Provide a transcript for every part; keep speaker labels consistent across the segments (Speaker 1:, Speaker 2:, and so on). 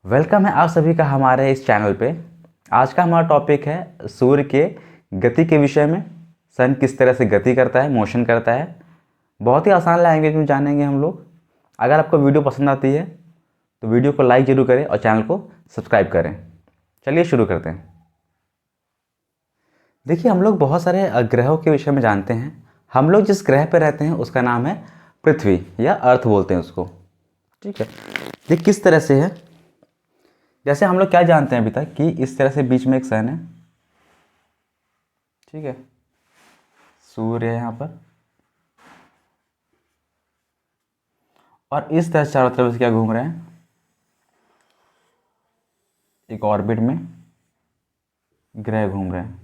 Speaker 1: Welcome है आप सभी का हमारे इस चैनल पे। आज का हमारा टॉपिक है सूर्य के गति के विषय में। सन किस तरह से गति करता है, मोशन करता है। बहुत ही आसान लैंग्वेज में जानेंगे हम लोग। अगर आपको वीडियो पसंद आती है तो वीडियो को लाइक ज़रूर करें और चैनल को सब्सक्राइब करें। चलिए शुरू करते हैं। देखिए, हम लोग बहुत सारे ग्रहों के विषय में जानते हैं। हम लोग जिस ग्रह पर रहते हैं उसका नाम है पृथ्वी या अर्थ बोलते हैं उसको। ठीक है, ये किस तरह से है। जैसे हम लोग क्या जानते हैं अभी तक कि इस तरह से बीच में एक सन है, ठीक है, सूर्य है यहाँ पर, और इस तरह से चारों तरफ से क्या घूम रहे हैं, एक ऑर्बिट में ग्रह घूम रहे हैं।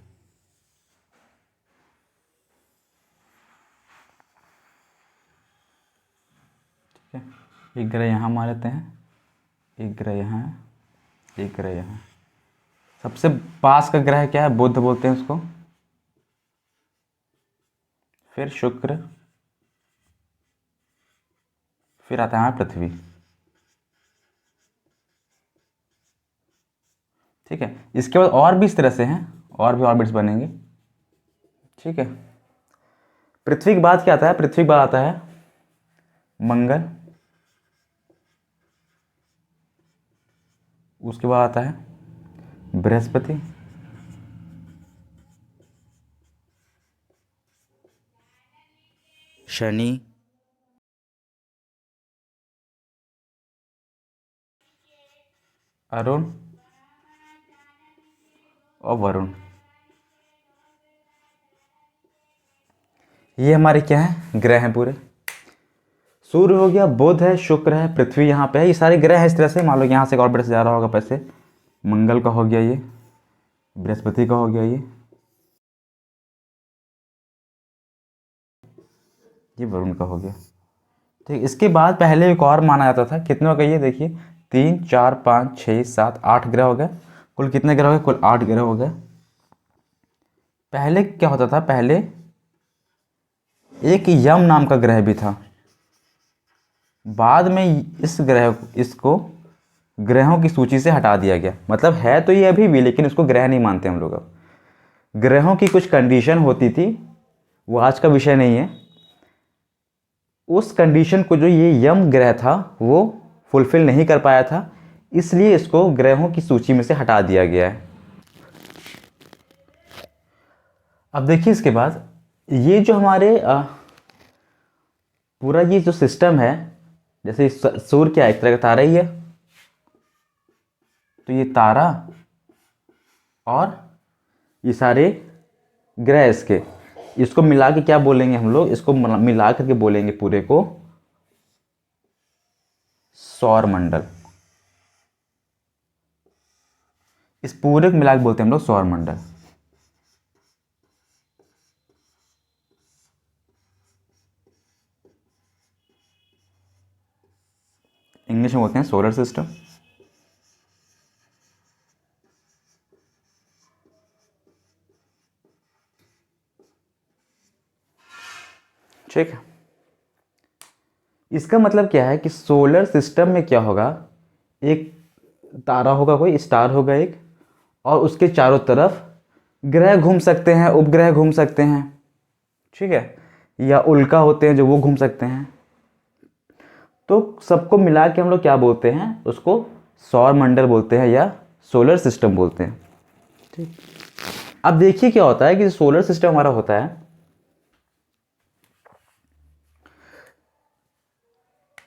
Speaker 1: ठीक है, एक ग्रह यहाँ मान लेते हैं, एक ग्रह यहाँ है, एक ग्रह यहाँ। सबसे पास का ग्रह क्या है? बुध बोलते हैं उसको, फिर शुक्र, फिर आता है पृथ्वी। ठीक है, इसके बाद और भी इस तरह से हैं, और भी ऑर्बिट्स बनेंगे। ठीक है, पृथ्वी के बाद क्या आता है? पृथ्वी के बाद आता है मंगल, उसके बाद आता है बृहस्पति, शनि, अरुण और वरुण। ये हमारे क्या है? ग्रह हैं पूरे। सूर्य हो गया, बुध है, शुक्र है, पृथ्वी यहाँ पे है। ये सारे ग्रह हैं इस तरह से। मान लो यहाँ से एक ऑर्बिट से जा रहा होगा पैसे। मंगल का हो गया ये, बृहस्पति का हो गया ये वरुण का हो गया। ठीक, इसके बाद पहले एक और माना जाता था। कितने हो गए ये देखिए, 3, 4, 5, 6, 7, 8 ग्रह हो गए। कुल कितने ग्रह हो गए? कुल 8 ग्रह हो गए। पहले क्या होता था? पहले एक यम नाम का ग्रह भी था। बाद में इसको ग्रहों की सूची से हटा दिया गया। मतलब है तो ये अभी भी, लेकिन इसको ग्रह नहीं मानते हम लोग अब। ग्रहों की कुछ कंडीशन होती थी, वो आज का विषय नहीं है। उस कंडीशन को जो ये यम ग्रह था वो फुलफिल नहीं कर पाया था, इसलिए इसको ग्रहों की सूची में से हटा दिया गया है। अब देखिए, इसके बाद ये जो हमारे पूरा ये जो सिस्टम है, जैसे सूर्य क्या एक तरह का तारा ही है, तो ये तारा और ये सारे ग्रह इसको मिला के क्या बोलेंगे हम लोग? इसको मिला करके बोलेंगे पूरे को सौर मंडल। इस पूरे को मिला के बोलते हैं हम लोग सौर मंडल। इंग्लिश में बोलते हैं सोलर सिस्टम। ठीक है, इसका मतलब क्या है कि सोलर सिस्टम में क्या होगा? एक तारा होगा, कोई स्टार होगा एक, और उसके चारों तरफ ग्रह घूम सकते हैं, उपग्रह घूम सकते हैं। ठीक है, या उल्का होते हैं जो वो घूम सकते हैं। तो सबको मिला के हम लोग क्या बोलते हैं? उसको सौर मंडल बोलते हैं या सोलर सिस्टम बोलते हैं। ठीक, अब देखिए क्या होता है कि सोलर सिस्टम हमारा होता है,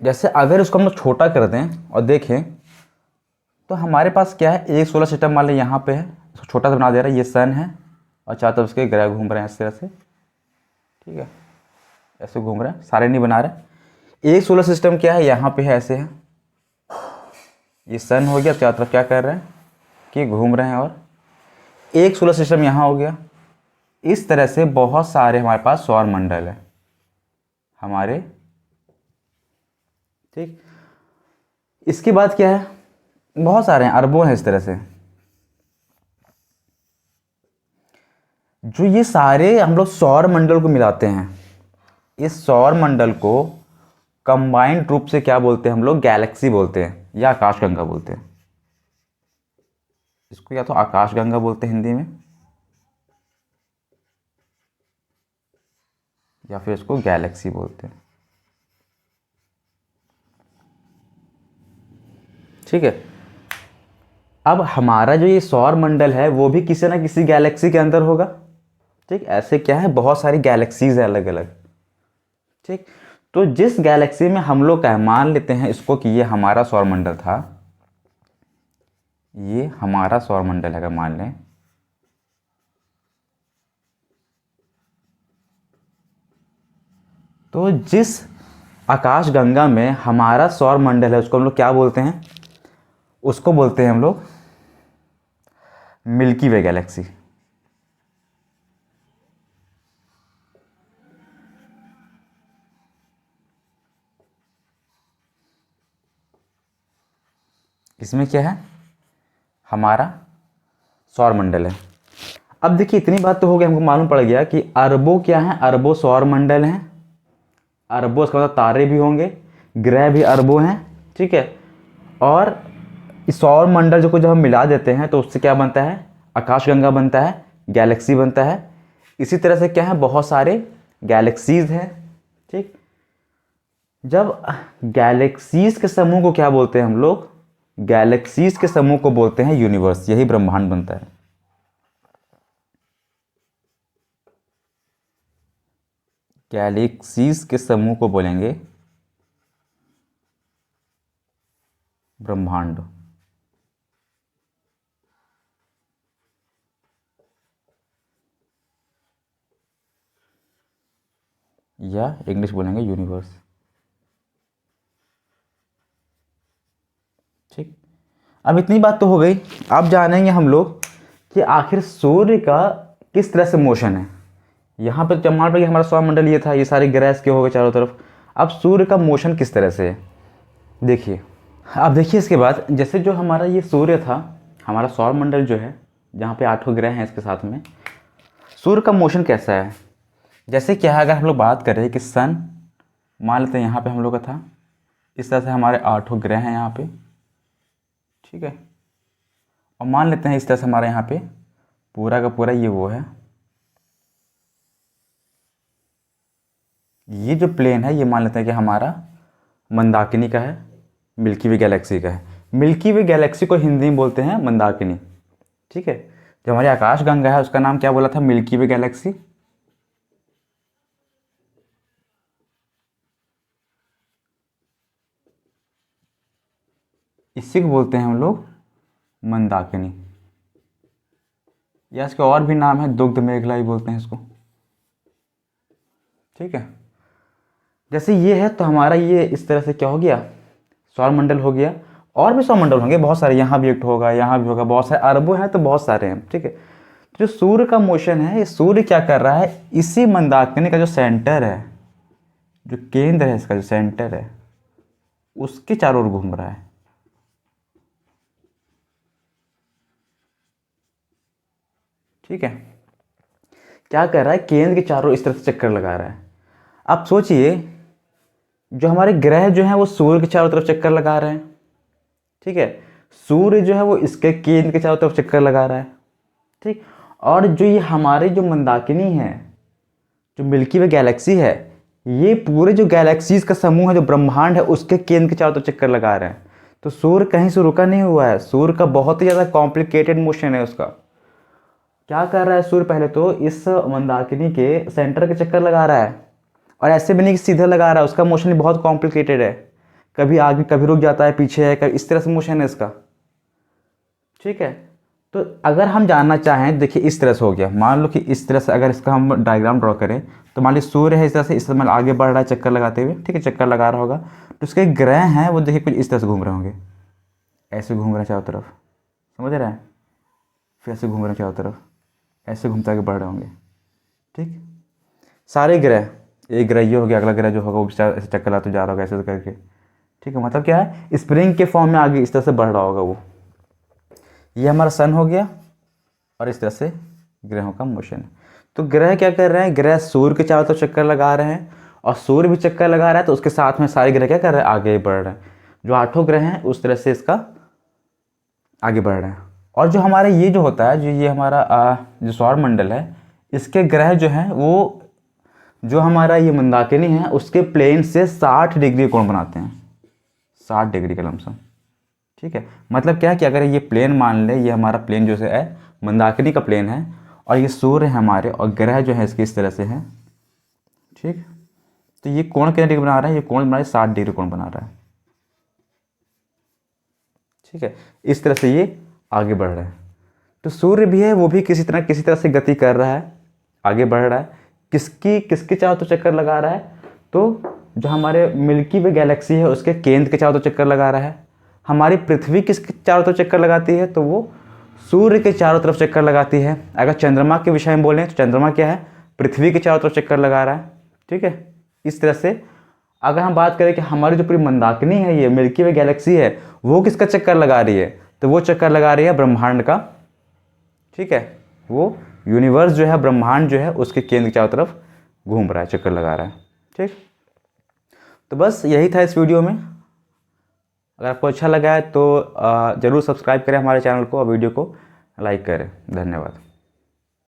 Speaker 1: जैसे अगर इसको हम लोग छोटा कर दें और देखें तो हमारे पास क्या है? एक सोलर सिस्टम मान लें यहाँ पे है, इसको छोटा सा बना दे रहा है। ये सन है और चारों तरफ उसके ग्रह घूम रहे हैं इस तरह से। ठीक है, ऐसे घूम रहे हैं, सारे नहीं बना रहे। एक सोलर सिस्टम क्या है? यहाँ पे है, ऐसे है। ये सन हो गया, चारों तरफ क्या कर रहे हैं कि घूम रहे हैं। और एक सोलर सिस्टम यहाँ हो गया। इस तरह से बहुत सारे हमारे पास सौर मंडल है हमारे। ठीक, इसके बाद क्या है? बहुत सारे हैं, अरबों हैं इस तरह से। जो ये सारे हम लोग सौर मंडल को मिलाते हैं, इस सौर मंडल को कंबाइंड रूप से क्या बोलते हैं हम लोग? गैलेक्सी बोलते हैं या आकाशगंगा बोलते हैं। इसको या तो आकाशगंगा बोलते हैं हिंदी में, या फिर इसको गैलेक्सी बोलते हैं। ठीक है, अब हमारा जो ये सौर मंडल है वो भी किसी ना किसी गैलेक्सी के अंदर होगा। ठीक, ऐसे क्या है, बहुत सारी गैलेक्सीज है अलग अलग। ठीक, तो जिस गैलेक्सी में हम लोग का मान लेते हैं इसको कि ये हमारा सौर मंडल था, ये हमारा सौर मंडल है अगर मान लें, तो जिस आकाशगंगा में हमारा सौर मंडल है उसको हम लोग क्या बोलते हैं, उसको बोलते हैं हम लोग मिल्की वे गैलेक्सी। इसमें क्या है, हमारा सौर मंडल है। अब देखिए इतनी बात तो हो गई, हमको मालूम पड़ गया कि अरबों क्या है, अरबों सौर मंडल हैं। अरबों इसका मतलब तारे भी होंगे, ग्रह भी अरबों हैं। ठीक है, और इस सौर मंडल जो को जब हम मिला देते हैं तो उससे क्या बनता है, आकाशगंगा बनता है, गैलेक्सी बनता है। इसी तरह से क्या है, बहुत सारे गैलेक्सीज हैं। ठीक, जब गैलेक्सीज के समूह को क्या बोलते हैं हम लोग, गैलेक्सीज के समूह को बोलते हैं यूनिवर्स, यही ब्रह्मांड बनता है। गैलेक्सीज के समूह को बोलेंगे ब्रह्मांड, या इंग्लिश बोलेंगे यूनिवर्स। ठीक, अब इतनी बात तो हो गई। अब जानेंगे हम लोग कि आखिर सूर्य का किस तरह से मोशन है। यहाँ पर जब मान लो कि हमारा सौरमंडल ये था, ये सारे ग्रह के हो गए चारों तरफ। अब सूर्य का मोशन किस तरह से है देखिए। अब देखिए इसके बाद, जैसे जो हमारा ये सूर्य था, हमारा सौरमंडल जो है जहाँ पे 8 ग्रह हैं इसके साथ में, सूर्य का मोशन कैसा है। जैसे क्या है, अगर हम लोग बात करें कि सन मान लेते हैं यहाँ पे हम लोग का था, इस तरह से हमारे 8 ग्रह हैं यहाँ पे। ठीक है, और मान लेते हैं इस तरह से हमारे यहाँ पे पूरा का पूरा ये वो है, ये जो प्लेन है ये मान लेते हैं कि हमारा मंदाकिनी का है, मिल्की वे गैलेक्सी का है। मिल्की वे गैलेक्सी को हिंदी में बोलते हैं मंदाकिनी। ठीक है, जो हमारी आकाशगंगा है उसका नाम क्या बोला था, मिल्की वे गैलेक्सी। इसी को बोलते हैं हम लोग मंदाकिनी, या इसके और भी नाम है, दुग्ध मेघला ही बोलते हैं इसको। ठीक है, जैसे ये है तो हमारा ये इस तरह से क्या हो गया, सौरमंडल हो गया। और भी सौरमंडल होंगे बहुत सारे, यहाँ भी एक होगा, यहाँ भी होगा, बहुत सारे अरबों हैं तो बहुत सारे हैं। ठीक है, तो जो सूर्य का मोशन है, ये सूर्य क्या कर रहा है, इसी मंदाकिनी का जो सेंटर है, जो केंद्र है इसका, जो सेंटर है उसके चारों ओर घूम रहा है। ठीक है, क्या कर रहा है, केंद्र के चारों इस तरह से चक्कर लगा रहा है। अब सोचिए, जो हमारे ग्रह जो हैं वो सूर्य के चारों तरफ चक्कर लगा रहे हैं। ठीक है, सूर्य जो है वो इसके केंद्र के चारों तरफ चक्कर लगा रहा है। ठीक, और जो ये हमारे जो मंदाकिनी है, जो मिल्की वे गैलेक्सी है, ये पूरे जो गैलेक्सीज का समूह है, जो ब्रह्मांड है, उसके केंद्र के चारों तरफ चक्कर लगा रहे हैं। तो सूर्य कहीं से रुका नहीं हुआ है, सूर्य का बहुत ही ज़्यादा कॉम्प्लिकेटेड मोशन है उसका। क्या कर रहा है सूर्य, पहले तो इस मंदाकिनी के सेंटर के चक्कर लगा रहा है, और ऐसे भी नहीं कि सीधा लगा रहा है, उसका मोशन भी बहुत कॉम्प्लिकेटेड है, कभी आगे कभी रुक जाता है, पीछे है, कभी इस तरह से मोशन है इसका। ठीक है, तो अगर हम जानना चाहें, देखिए इस तरह से हो गया, मान लो कि इस तरह से अगर इसका हम डायग्राम ड्रॉ करें, तो मान ली सूर्य है इस तरह से, इस समय आगे बढ़ रहा है चक्कर लगाते हुए। ठीक है, चक्कर लगा रहा होगा, तो उसके ग्रह हैं वो देखिए कुछ इस तरह से घूम रहे होंगे, ऐसे घूम रहे हैं चारों तरफ, समझ रहे हैं, फिर ऐसे घूम रहे हैं चारों तरफ, ऐसे घूमते आगे बढ़ रहे होंगे। ठीक, सारे ग्रह, एक ग्रह ये हो गया, अगला ग्रह जो होगा वो ऐसे चक्कर लाते जा रहा होगा ऐसे करके। ठीक है, मतलब क्या है, स्प्रिंग के फॉर्म में आगे इस तरह से बढ़ रहा होगा वो। ये हमारा सन हो गया, और इस तरह से ग्रहों का मोशन है। तो ग्रह क्या कर रहे हैं, ग्रह सूर्य के चारों तरफ चक्कर लगा रहे हैं, और सूर्य भी चक्कर लगा रहा है, तो उसके साथ में सारे ग्रह क्या कर रहे हैं, आगे बढ़ रहे हैं। जो 8 ग्रह हैं उस तरह से इसका आगे बढ़ रहे हैं। और जो हमारे ये जो होता है, जो ये हमारा जो सौरमंडल है, इसके ग्रह जो हैं वो, जो हमारा ये मंदाकिनी है उसके प्लेन से 60 डिग्री कोण बनाते हैं, 60 डिग्री का लमसम। ठीक है, मतलब क्या है कि अगर ये प्लेन मान ले, ये हमारा प्लेन जो है मंदाकिनी का प्लेन है, और ये सूर्य है हमारे, और ग्रह जो है इसके इस तरह से हैं। ठीक, तो ये कोण कितने डिग्री बना रहा है, ये कोण बना रहा है 60 डिग्री कोण बना रहा है। ठीक है, इस तरह से ये आगे बढ़ रहा है। तो सूर्य भी है वो भी किसी तरह से गति कर रहा है, आगे बढ़ रहा है। किसके चारों तो चक्कर लगा रहा है, तो जो हमारे मिल्की वे गैलेक्सी है उसके केंद्र के चारों तो चक्कर लगा रहा है। हमारी पृथ्वी किसके चारों तरफ चक्कर लगाती है, तो वो सूर्य के चारों तरफ चक्कर लगाती है। अगर चंद्रमा के विषय में बोलें तो चंद्रमा क्या है, पृथ्वी के चारों तरफ चक्कर लगा रहा है। ठीक है, इस तरह से अगर हम बात करें कि हमारी जो पूरी मंदाकिनी है, ये मिल्की वे गैलेक्सी है, वो किसका चक्कर लगा रही है, तो वो चक्कर लगा रही है ब्रह्मांड का। ठीक है, वो यूनिवर्स जो है, ब्रह्मांड जो है उसके केंद्र के चारों तरफ घूम रहा है, चक्कर लगा रहा है। ठीक, तो बस यही था इस वीडियो में। अगर आपको अच्छा लगा है तो ज़रूर सब्सक्राइब करें हमारे चैनल को और वीडियो को लाइक करें। धन्यवाद।